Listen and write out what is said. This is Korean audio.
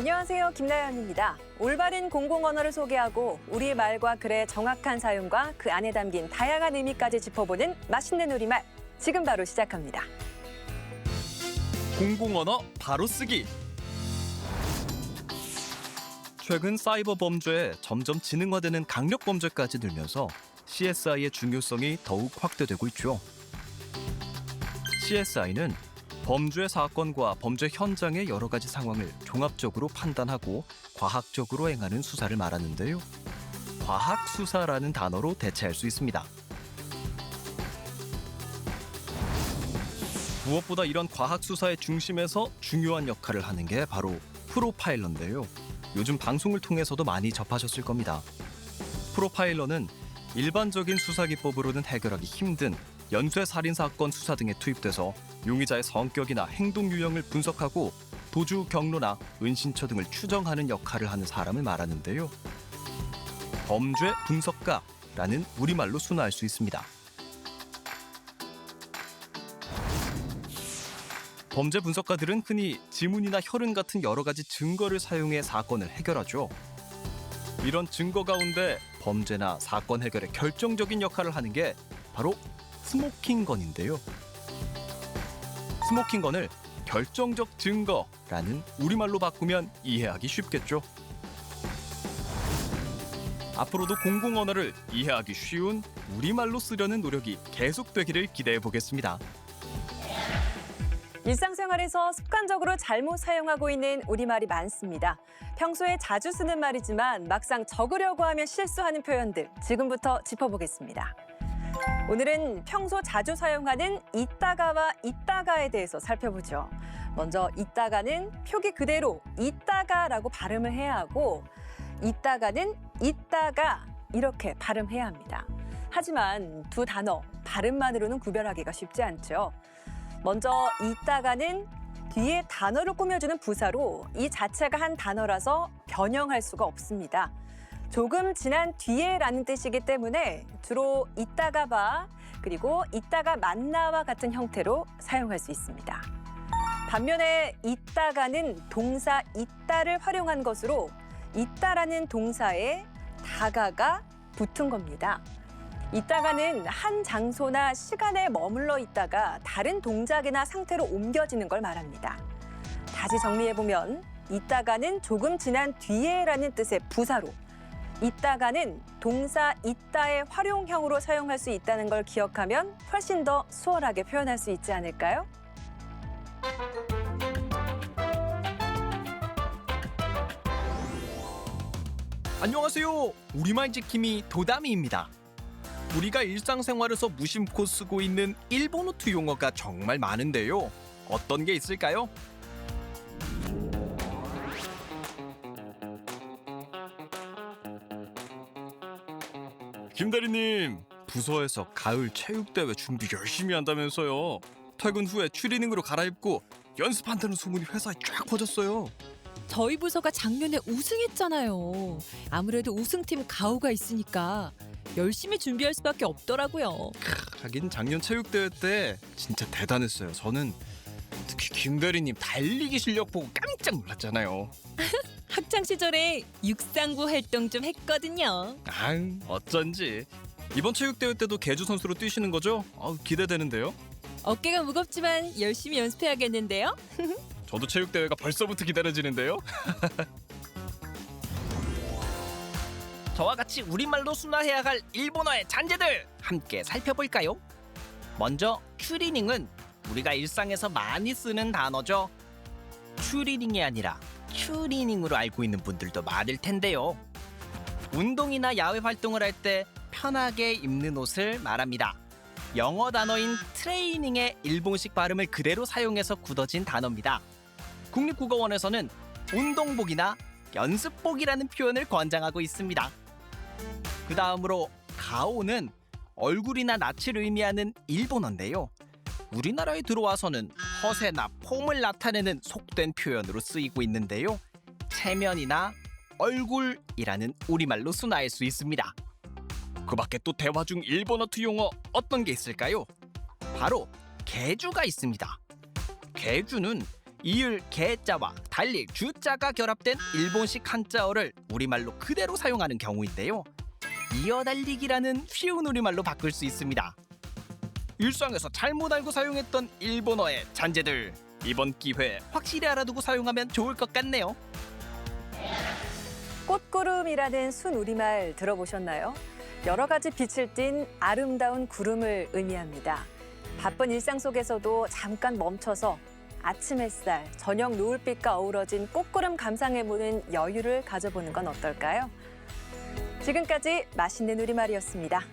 안녕하세요. 김나연입니다. 올바른 공공언어를 소개하고 우리 말과 글의 정확한 사용과 그 안에 담긴 다양한 의미까지 짚어보는 맛있는 우리말. 지금 바로 시작합니다. 공공언어 바로 쓰기. 최근 사이버 범죄에 점점 지능화되는 강력 범죄까지 늘면서 CSI의 중요성이 더욱 확대되고 있죠. CSI는 범죄 사건과 범죄 현장의 여러 가지 상황을 종합적으로 판단하고 과학적으로 행하는 수사를 말하는데요. 과학 수사라는 단어로 대체할 수 있습니다. 무엇보다 이런 과학 수사의 중심에서 중요한 역할을 하는 게 바로 프로파일러인데요. 요즘 방송을 통해서도 많이 접하셨을 겁니다. 프로파일러는 일반적인 수사 기법으로는 해결하기 힘든 연쇄 살인 사건 수사 등에 투입돼서 용의자의 성격이나 행동 유형을 분석하고 도주 경로나 은신처 등을 추정하는 역할을 하는 사람을 말하는데요. 범죄 분석가라는 우리말로 순화할 수 있습니다. 범죄 분석가들은 흔히 지문이나 혈흔 같은 여러 가지 증거를 사용해 사건을 해결하죠. 이런 증거 가운데 범죄나 사건 해결에 결정적인 역할을 하는 게 바로 스모킹건인데요. 스모킹건을 결정적 증거라는 우리말로 바꾸면 이해하기 쉽겠죠. 앞으로도 공공언어를 이해하기 쉬운 우리말로 쓰려는 노력이 계속되기를 기대해 보겠습니다. 일상생활에서 습관적으로 잘못 사용하고 있는 우리말이 많습니다. 평소에 자주 쓰는 말이지만 막상 적으려고 하면 실수하는 표현들 지금부터 짚어보겠습니다. 오늘은 평소 자주 사용하는 이따가와 이따가에 대해서 살펴보죠. 먼저 이따가는 표기 그대로 이따가라고 발음을 해야 하고 이따가는 이따가 이렇게 발음해야 합니다. 하지만 두 단어 발음만으로는 구별하기가 쉽지 않죠. 먼저 이따가는 뒤에 단어를 꾸며주는 부사로 이 자체가 한 단어라서 변형할 수가 없습니다. 조금 지난 뒤에라는 뜻이기 때문에 주로 이따가 봐, 그리고 이따가 만나와 같은 형태로 사용할 수 있습니다. 반면에 이따가는 동사 이따를 활용한 것으로 이따라는 동사에 다가가 붙은 겁니다. 이따가는 한 장소나 시간에 머물러 있다가 다른 동작이나 상태로 옮겨지는 걸 말합니다. 다시 정리해보면 이따가는 조금 지난 뒤에라는 뜻의 부사로 이따가는 동사 이따의 활용형으로 사용할 수 있다는 걸 기억하면 훨씬 더 수월하게 표현할 수 있지 않을까요? 안녕하세요. 우리말 지킴이 도담이입니다. 우리가 일상생활에서 무심코 쓰고 있는 일본어 투용어가 정말 많은데요. 어떤 게 있을까요? 김대리님, 부서에서 가을 체육대회 준비 열심히 한다면서요. 퇴근 후에 추리닝으로 갈아입고 연습한다는 소문이 회사에 쫙 퍼졌어요. 저희 부서가 작년에 우승했잖아요. 아무래도 우승팀 가오가 있으니까 열심히 준비할 수밖에 없더라고요. 하긴 작년 체육대회 때 진짜 대단했어요. 저는 특히 김대리님 달리기 실력 보고 깜짝 놀랐잖아요. 학창 시절에 육상부 활동 좀 했거든요. 어쩐지. 이번 체육대회 때도 계주 선수로 뛰시는 거죠? 기대되는데요. 어깨가 무겁지만 열심히 연습해야겠는데요. 저도 체육대회가 벌써부터 기다려지는데요. 저와 같이 우리말로 순화해야 할 일본어의 잔재들 함께 살펴볼까요? 먼저 추리닝은 우리가 일상에서 많이 쓰는 단어죠. 추리닝이 아니라 큐리닝으로 알고 있는 분들도 많을 텐데요. 운동이나 야외 활동을 할 때 편하게 입는 옷을 말합니다. 영어 단어인 트레이닝의 일본식 발음을 그대로 사용해서 굳어진 단어입니다. 국립국어원에서는 운동복이나 연습복이라는 표현을 권장하고 있습니다. 그 다음으로 가오는 얼굴이나 낯을 의미하는 일본어인데요. 우리나라에 들어와서는 허세나 폼을 나타내는 속된 표현으로 쓰이고 있는데요. 체면이나 얼굴이라는 우리말로 순화할 수 있습니다. 그 밖에 또 대화 중 일본어 투용어 어떤 게 있을까요? 바로 개주가 있습니다. 개주는 이을 개자와 달릴 주자가 결합된 일본식 한자어를 우리말로 그대로 사용하는 경우인데요. 이어달리기라는 쉬운 우리말로 바꿀 수 있습니다. 일상에서 잘못 알고 사용했던 일본어의 잔재들, 이번 기회에 확실히 알아두고 사용하면 좋을 것 같네요. 꽃구름이라는 순 우리말 들어보셨나요? 여러 가지 빛을 띤 아름다운 구름을 의미합니다. 바쁜 일상 속에서도 잠깐 멈춰서 아침 햇살, 저녁 노을빛과 어우러진 꽃구름 감상해보는 여유를 가져보는 건 어떨까요? 지금까지 맛있는 우리말이었습니다.